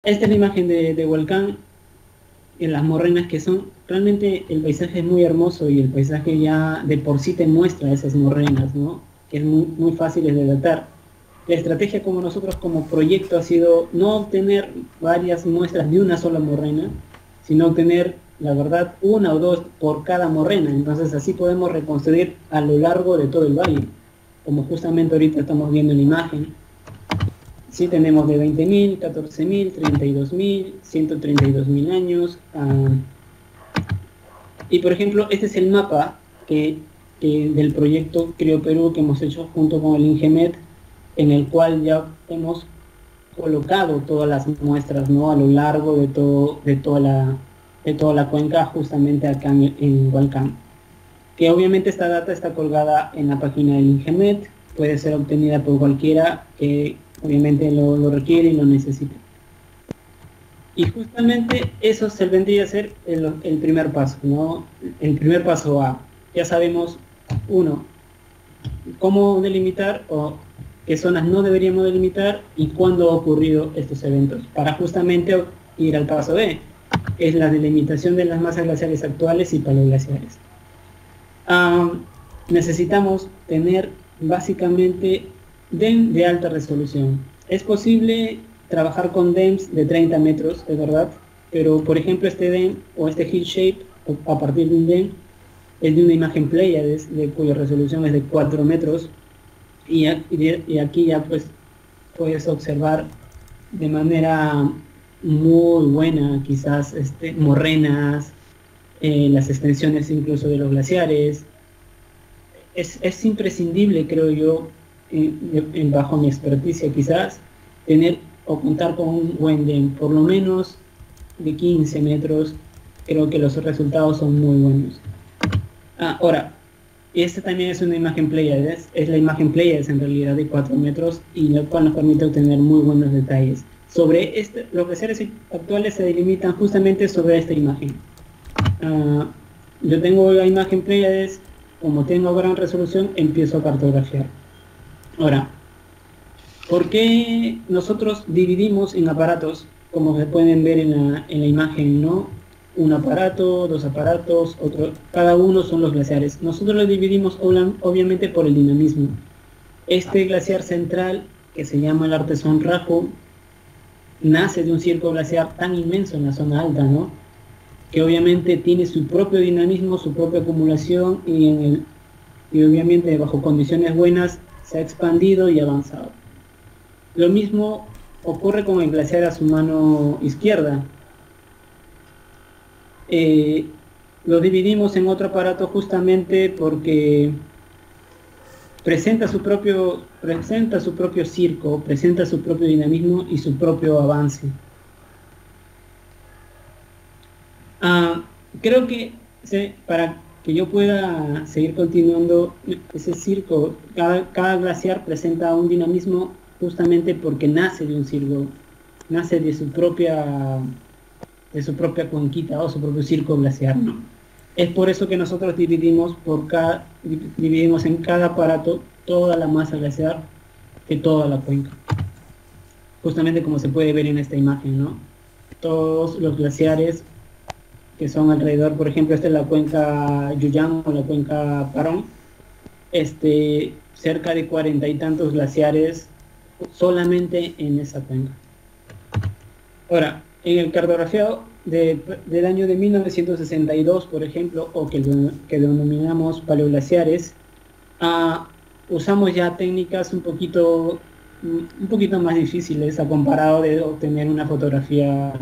Esta es la imagen de Hualcán, en las morrenas que son. Realmente el paisaje es muy hermoso y el paisaje ya de por sí te muestra esas morrenas, ¿no? Que es muy fácil de datar. La estrategia como nosotros como proyecto ha sido no obtener varias muestras de una sola morrena, sino obtener, la verdad, una o dos por cada morrena. Entonces así podemos reconstruir a lo largo de todo el valle, como justamente ahorita estamos viendo en la imagen. Sí, tenemos de 20.000, 14.000, 32.000, 132.000 años. Y por ejemplo, este es el mapa del proyecto Creo Perú que hemos hecho junto con el INGEMET, en el cual ya hemos colocado todas las muestras, ¿no? A lo largo de toda la cuenca, justamente acá en Hualcán. Que obviamente esta data está colgada en la página del INGEMET, puede ser obtenida por cualquiera que obviamente lo requiere y lo necesita. Y justamente eso se vendría a ser el primer paso, ¿no? El primer paso A. Ya sabemos, uno, cómo delimitar o qué zonas no deberíamos delimitar y cuándo han ocurrido estos eventos, para justamente ir al paso B, es la delimitación de las masas glaciares actuales y paleoglaciares. Necesitamos tener básicamente DEM de alta resolución. Es posible trabajar con DEMs de 30 metros, es verdad, pero por ejemplo este DEM o este heat shape a partir de un DEM es de una imagen Pleiades, de cuya resolución es de 4 metros, y aquí ya pues puedes observar de manera muy buena quizás morrenas, las extensiones incluso de los glaciares. Es imprescindible, creo yo, bajo mi experticia quizás, tener o contar con un buen DEM, por lo menos de 15 metros. Creo que los resultados son muy buenos. Ahora, esta también es una imagen Pleiades, es la imagen Pleiades en realidad de 4 metros, y lo cual nos permite obtener muy buenos detalles. Sobre los glaciares actuales se delimitan justamente sobre esta imagen. Yo tengo la imagen Pleiades, como tengo gran resolución, empiezo a cartografiar. Ahora, ¿por qué nosotros dividimos en aparatos, como se pueden ver en la imagen, ¿no? Un aparato, dos aparatos, otro, cada uno son los glaciares. Nosotros lo dividimos obviamente por el dinamismo. Este glaciar central, que se llama el Artesón Rajo, nace de un circo glaciar tan inmenso en la zona alta, ¿no? Que obviamente tiene su propio dinamismo, su propia acumulación, y obviamente bajo condiciones buenas se ha expandido y avanzado. Lo mismo ocurre con el glaciar a su mano izquierda. Lo dividimos en otro aparato justamente porque presenta su propio circo, presenta su propio dinamismo y su propio avance. Creo que para que yo pueda seguir continuando ese circo, cada glaciar presenta un dinamismo justamente porque nace de un circo, nace de su propia cuenquita o su propio circo glaciar, ¿no? Es por eso que nosotros dividimos en cada aparato toda la masa glaciar de toda la cuenca, justamente como se puede ver en esta imagen, ¿no? Todos los glaciares que son alrededor, por ejemplo, esta es la cuenca Yuyán o la cuenca Parón, cerca de 40 y tantos glaciares solamente en esa cuenca. Ahora, en el cartografiado del año de 1962, por ejemplo, o que denominamos paleoglaciares, usamos ya técnicas un poquito más difíciles a comparado de obtener una fotografía,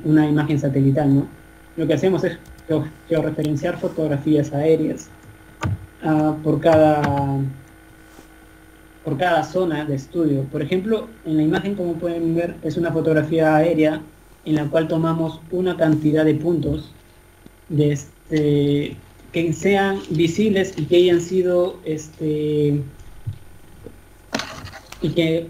una imagen satelital, ¿no? Lo que hacemos es georreferenciar fotografías aéreas por cada zona de estudio. Por ejemplo, en la imagen, como pueden ver, es una fotografía aérea en la cual tomamos una cantidad de puntos que sean visibles y que hayan sido y que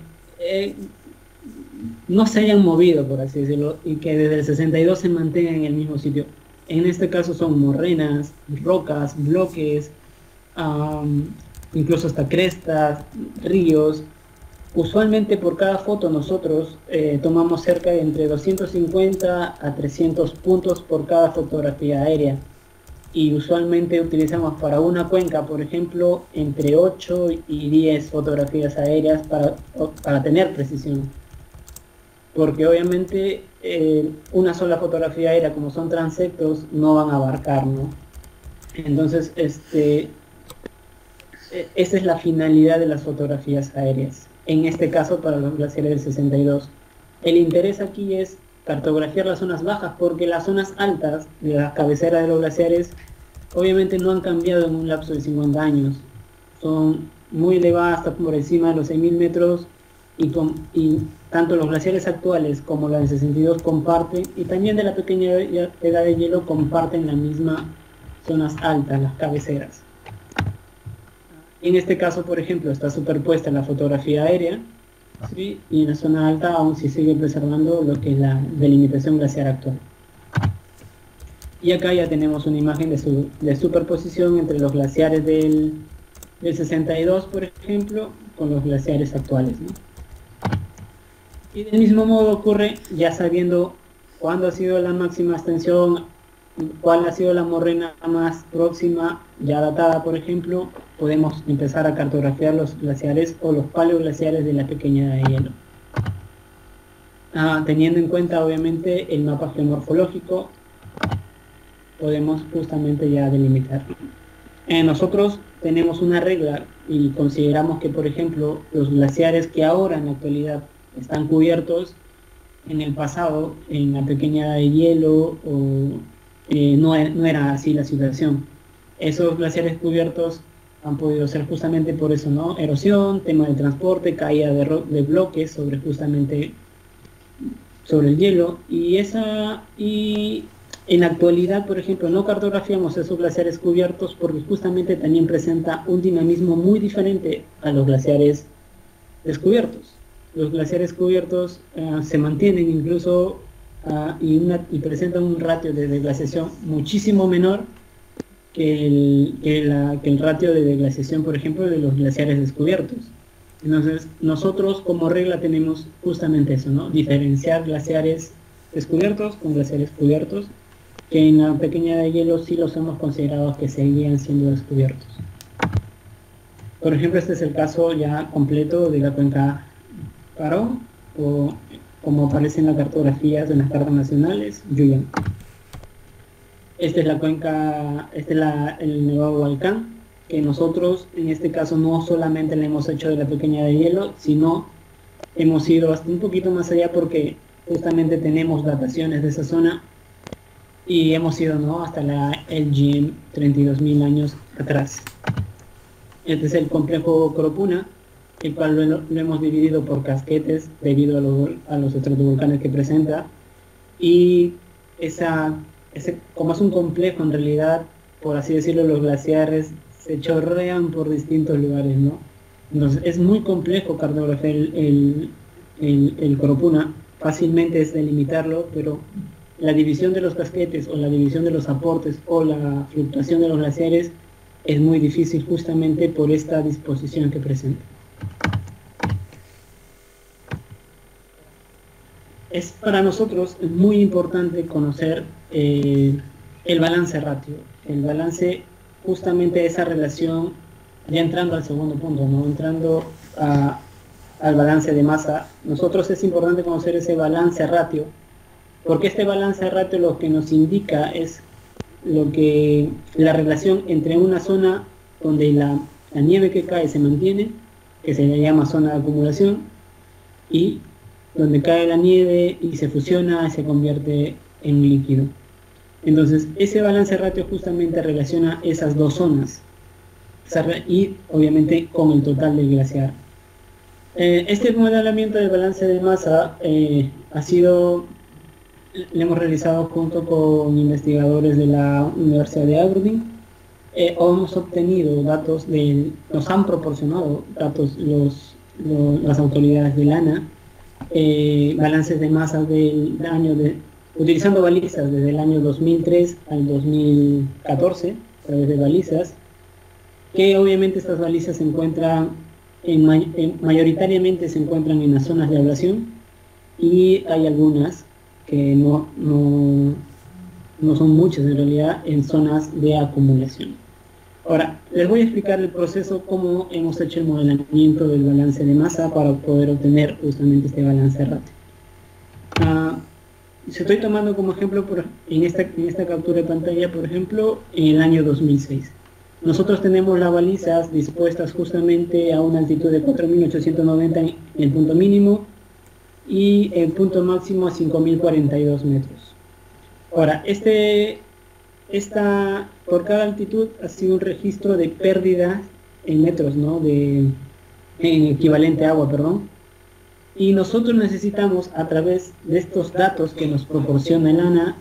no se hayan movido, por así decirlo, y que desde el 62 se mantengan en el mismo sitio. En este caso son morrenas, rocas, bloques, incluso hasta crestas, ríos, Usualmente por cada foto nosotros tomamos cerca de entre 250 a 300 puntos por cada fotografía aérea. Y usualmente utilizamos para una cuenca, por ejemplo, entre 8 y 10 fotografías aéreas para tener precisión. Porque obviamente una sola fotografía aérea, como son transectos, no van a abarcar, ¿no? Entonces, esa es la finalidad de las fotografías aéreas. En este caso, para los glaciares del 62. El interés aquí es cartografiar las zonas bajas, porque las zonas altas de la cabecera de los glaciares obviamente no han cambiado en un lapso de 50 años. Son muy elevadas, hasta por encima de los 6.000 metros, y tanto los glaciares actuales como la del 62 comparten, y también de la pequeña edad de hielo comparten la misma zonas altas, las cabeceras. En este caso, por ejemplo, está superpuesta la fotografía aérea, ¿sí? Y en la zona alta aún se sigue preservando lo que es la delimitación glaciar actual. Y acá ya tenemos una imagen de superposición entre los glaciares del 62, por ejemplo, con los glaciares actuales, ¿no? Y del mismo modo ocurre, ya sabiendo cuándo ha sido la máxima extensión, cuál ha sido la morrena más próxima, ya datada, por ejemplo, podemos empezar a cartografiar los glaciares o los paleoglaciares de la pequeña edad de hielo. Teniendo en cuenta, obviamente, el mapa geomorfológico, podemos justamente ya delimitar. Nosotros tenemos una regla y consideramos que, por ejemplo, los glaciares que ahora en la actualidad están cubiertos, en el pasado, en la pequeña edad de hielo, no era así la situación. Esos glaciares cubiertos han podido ser justamente por eso, ¿no? Erosión, tema de transporte, caída de bloques sobre el hielo, y en la actualidad, por ejemplo, no cartografiamos esos glaciares cubiertos porque justamente también presenta un dinamismo muy diferente a los glaciares descubiertos. Los glaciares cubiertos se mantienen incluso y presentan un ratio de deglaciación muchísimo menor que el ratio de deglaciación, por ejemplo, de los glaciares descubiertos. Entonces, nosotros como regla tenemos justamente eso, ¿no? Diferenciar glaciares descubiertos con glaciares cubiertos, que en la pequeña edad de hielo sí los hemos considerado que seguían siendo descubiertos. Por ejemplo, este es el caso ya completo de la cuenca Paro, o como aparece en las cartografías de las cartas nacionales, Yuyán. Esta es la cuenca, el Nevado Volcán, que nosotros en este caso no solamente le hemos hecho de la pequeña edad de hielo, sino hemos ido hasta un poquito más allá porque justamente tenemos dataciones de esa zona y hemos ido, ¿no?, hasta la LGM 32.000 años atrás. Este es el complejo Coropuna, el cual lo hemos dividido por casquetes debido a los estratovolcanes que presenta, y como es un complejo, en realidad, por así decirlo, los glaciares se chorrean por distintos lugares, ¿no? Entonces es muy complejo cartografiar el Coropuna. Fácilmente es delimitarlo, pero la división de los casquetes o la división de los aportes o la fluctuación de los glaciares es muy difícil justamente por esta disposición que presenta. Es para nosotros muy importante conocer el balance ratio, el balance, justamente esa relación, ya entrando al segundo punto, ¿no?, entrando al balance de masa. Nosotros es importante conocer ese balance ratio, porque este balance ratio lo que nos indica es la relación entre una zona donde la nieve que cae se mantiene, que se le llama zona de acumulación, y donde cae la nieve y se fusiona y se convierte en líquido. Entonces ese balance ratio justamente relaciona esas dos zonas y obviamente con el total del glaciar. Este modelamiento del balance de masa lo hemos realizado junto con investigadores de la Universidad de Aberdeen. Hemos obtenido datos, nos han proporcionado datos las autoridades de ANA, balances de masa utilizando balizas desde el año 2003 al 2014, a través de balizas, que obviamente estas balizas se encuentran mayoritariamente se encuentran en las zonas de ablación, y hay algunas que no son muchas en realidad en zonas de acumulación. Ahora, les voy a explicar el proceso, cómo hemos hecho el modelamiento del balance de masa para poder obtener justamente este balance ratio. Si estoy tomando como ejemplo en esta captura de pantalla, por ejemplo, en el año 2006. Nosotros tenemos las balizas dispuestas justamente a una altitud de 4.890 en el punto mínimo y el punto máximo a 5.042 metros. Ahora, por cada altitud ha sido un registro de pérdida en metros, ¿no? En equivalente a agua, perdón. Y nosotros necesitamos, a través de estos datos que nos proporciona el ANA,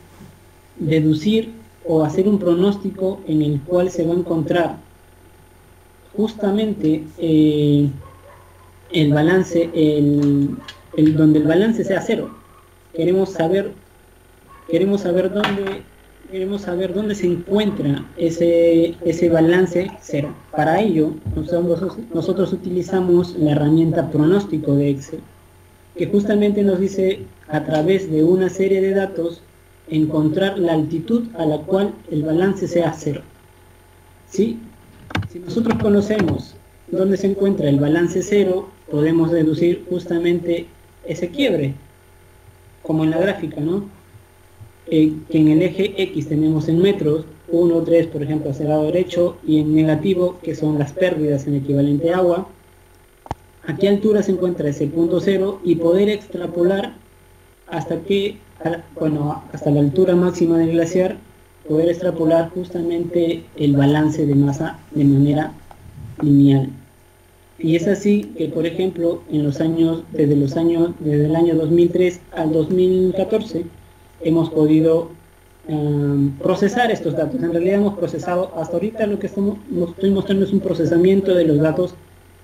deducir o hacer un pronóstico en el cual se va a encontrar justamente el balance, donde el balance sea cero. Queremos saber dónde se encuentra ese balance cero. Para ello, nosotros utilizamos la herramienta pronóstico de Excel, que justamente nos dice, a través de una serie de datos, encontrar la altitud a la cual el balance sea cero. ¿Sí? Si nosotros conocemos dónde se encuentra el balance cero, podemos deducir justamente ese quiebre, como en la gráfica, ¿no? Que en el eje X tenemos en metros, 1, 3, por ejemplo, hacia el lado derecho, y en negativo, que son las pérdidas en equivalente a agua. ¿A qué altura se encuentra ese punto cero? Y poder extrapolar hasta la altura máxima del glaciar, poder extrapolar justamente el balance de masa de manera lineal. Y es así que, por ejemplo, desde el año 2003 al 2014, hemos podido procesar estos datos. En realidad hemos procesado, hasta ahorita lo que estoy mostrando es un procesamiento de los datos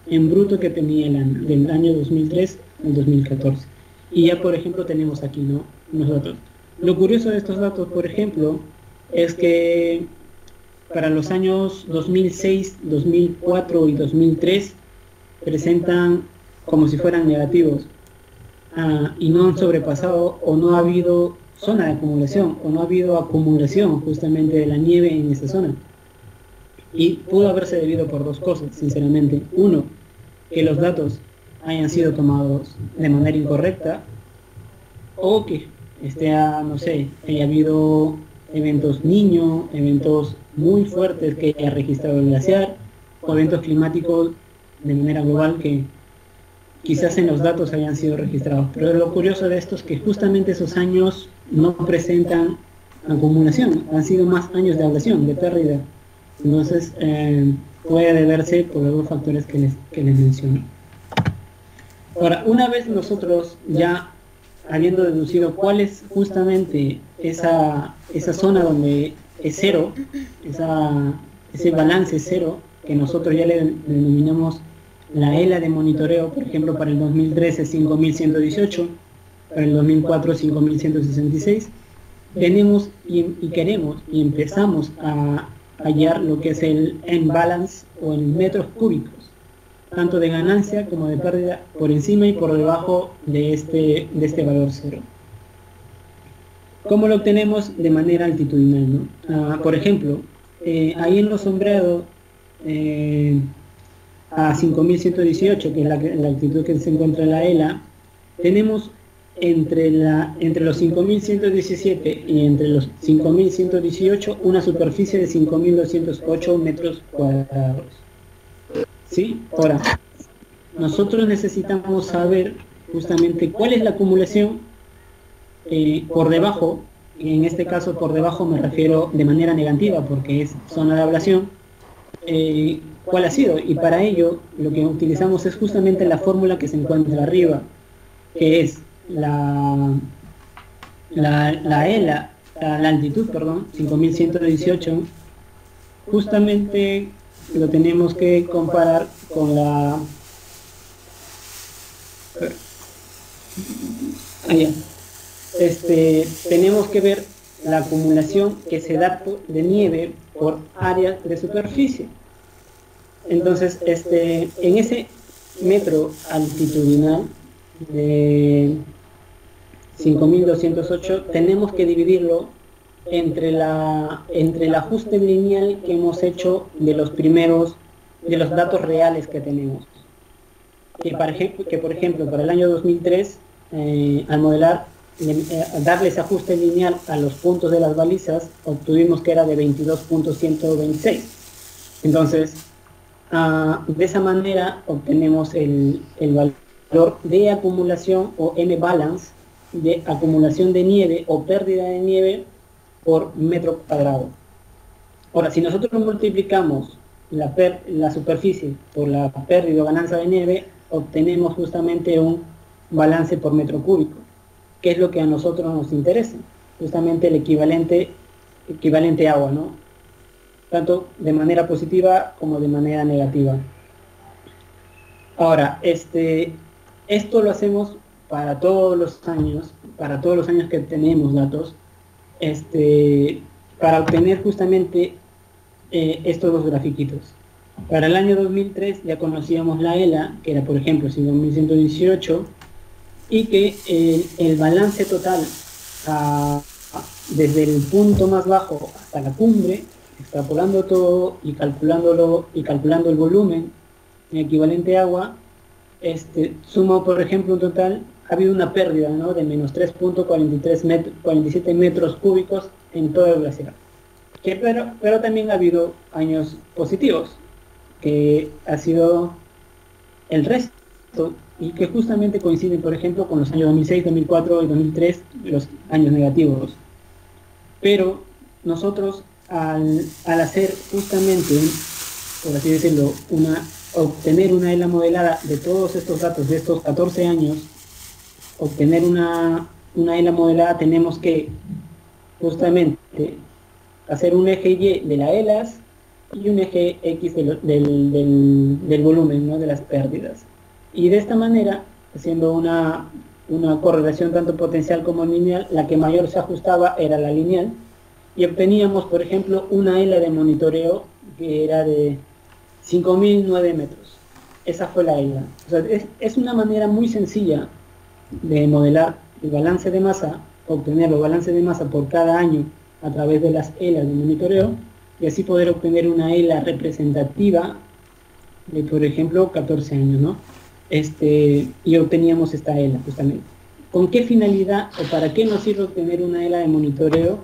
en bruto que tenía del año 2003 al 2014. Y ya, por ejemplo, tenemos aquí, ¿no?, unos datos. Lo curioso de estos datos, por ejemplo, es que para los años 2006, 2004 y 2003 presentan como si fueran negativos, y no han sobrepasado, o no ha habido zona de acumulación, o no ha habido acumulación justamente de la nieve en esa zona. Y pudo haberse debido por dos cosas, sinceramente. Uno, que los datos hayan sido tomados de manera incorrecta, o que no sé, haya habido eventos niño, eventos muy fuertes que haya registrado el glaciar, o eventos climáticos de manera global que quizás en los datos hayan sido registrados. Pero lo curioso de esto es que justamente esos años no presentan acumulación, han sido más años de ablación, de pérdida. Entonces puede deberse por los dos factores que les menciono. Ahora, una vez nosotros ya habiendo deducido cuál es justamente esa zona donde es cero, ese balance cero, que nosotros ya le denominamos la ELA de monitoreo, por ejemplo, para el 2013 5.118, para el 2004 5.166, tenemos y queremos y empezamos a hallar lo que es el end balance, o en metros cúbicos, tanto de ganancia como de pérdida, por encima y por debajo de este valor cero. ¿Cómo lo obtenemos? De manera altitudinal, ¿no? Por ejemplo, ahí en los sombreados, a 5.118, que es la altitud que se encuentra en la ELA, tenemos entre los 5.117 y entre los 5.118 una superficie de 5.208 metros cuadrados. ¿Sí? Ahora, nosotros necesitamos saber justamente cuál es la acumulación por debajo, y en este caso por debajo me refiero de manera negativa porque es zona de ablación, cuál ha sido, y para ello lo que utilizamos es justamente la fórmula que se encuentra arriba, que es la altitud, perdón, 5.118, justamente lo tenemos que comparar con tenemos que ver la acumulación que se da de nieve por área de superficie. Entonces, metro altitudinal de 5208, tenemos que dividirlo entre el ajuste lineal que hemos hecho de los datos reales que tenemos. Que por ejemplo, para el año 2003, al modelar, darle ese ajuste lineal a los puntos de las balizas, obtuvimos que era de 22.126. Entonces, de esa manera obtenemos el valor de acumulación o M-balance, de acumulación de nieve o pérdida de nieve por metro cuadrado. Ahora, si nosotros multiplicamos la superficie por la pérdida o ganancia de nieve, obtenemos justamente un balance por metro cúbico, que es lo que a nosotros nos interesa, justamente el equivalente agua, ¿no? Tanto de manera positiva como de manera negativa. Ahora, esto lo hacemos para todos los años que tenemos datos, para obtener justamente estos dos grafiquitos. Para el año 2003 ya conocíamos la ELA, que era por ejemplo 5118, y que el balance total desde el punto más bajo hasta la cumbre, extrapolando todo y calculando el volumen en equivalente agua, suma por ejemplo un total, ha habido una pérdida, ¿no?, de menos 3.47 metros cúbicos en todo el glaciar. Pero también ha habido años positivos, que ha sido el resto, y que justamente coinciden, por ejemplo, con los años 2006, 2004 y 2003, los años negativos. Pero nosotros, al hacer justamente, por así decirlo, obtener una ELA modelada de todos estos datos de estos 14 años, obtener una ELA modelada, tenemos que justamente hacer un eje Y de la ELAS y un eje X del volumen, ¿no?, de las pérdidas. Y de esta manera, haciendo una correlación tanto potencial como lineal, la que mayor se ajustaba era la lineal, y obteníamos, por ejemplo, una ELA de monitoreo que era de 5.009 metros. Esa fue la ELA. O sea, es una manera muy sencilla de modelar el balance de masa, obtener los balances de masa por cada año a través de las ELAs de monitoreo, y así poder obtener una ELA representativa de, por ejemplo, 14 años, ¿no? Y obteníamos esta ELA justamente. ¿Con qué finalidad o para qué nos sirve obtener una ELA de monitoreo?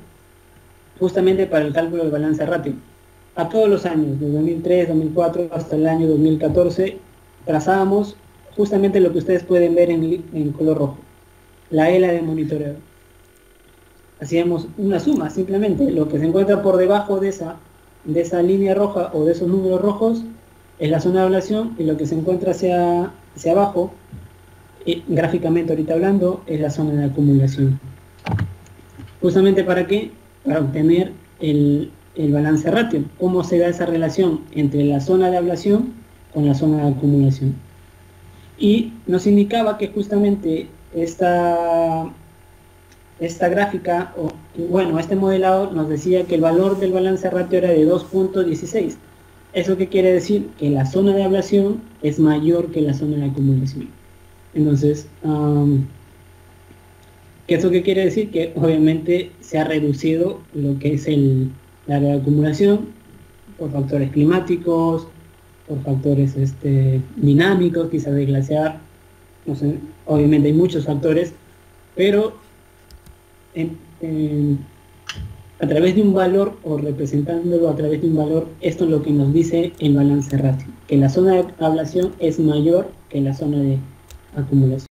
Justamente para el cálculo del balance ratio. A todos los años, de 2003, 2004 hasta el año 2014, trazábamos justamente lo que ustedes pueden ver en color rojo, la ELA de monitoreo. Hacíamos una suma, simplemente lo que se encuentra por debajo de esa línea roja o de esos números rojos es la zona de ablación, y lo que se encuentra hacia abajo, gráficamente ahorita hablando, es la zona de acumulación. ¿Justamente para qué? Para obtener el balance ratio. ¿Cómo se da esa relación entre la zona de ablación con la zona de acumulación? Y nos indicaba que justamente esta gráfica, este modelado nos decía que el valor del balance ratio era de 2.16. ¿Eso qué quiere decir? Que la zona de ablación es mayor que la zona de acumulación. Entonces, ¿eso qué quiere decir? Que obviamente se ha reducido lo que es el área de acumulación por factores climáticos, por factores dinámicos, quizás de glaciar, no sé, obviamente hay muchos factores, pero a través de un valor, o representándolo a través de un valor, esto es lo que nos dice el balance ratio, que la zona de ablación es mayor que la zona de acumulación.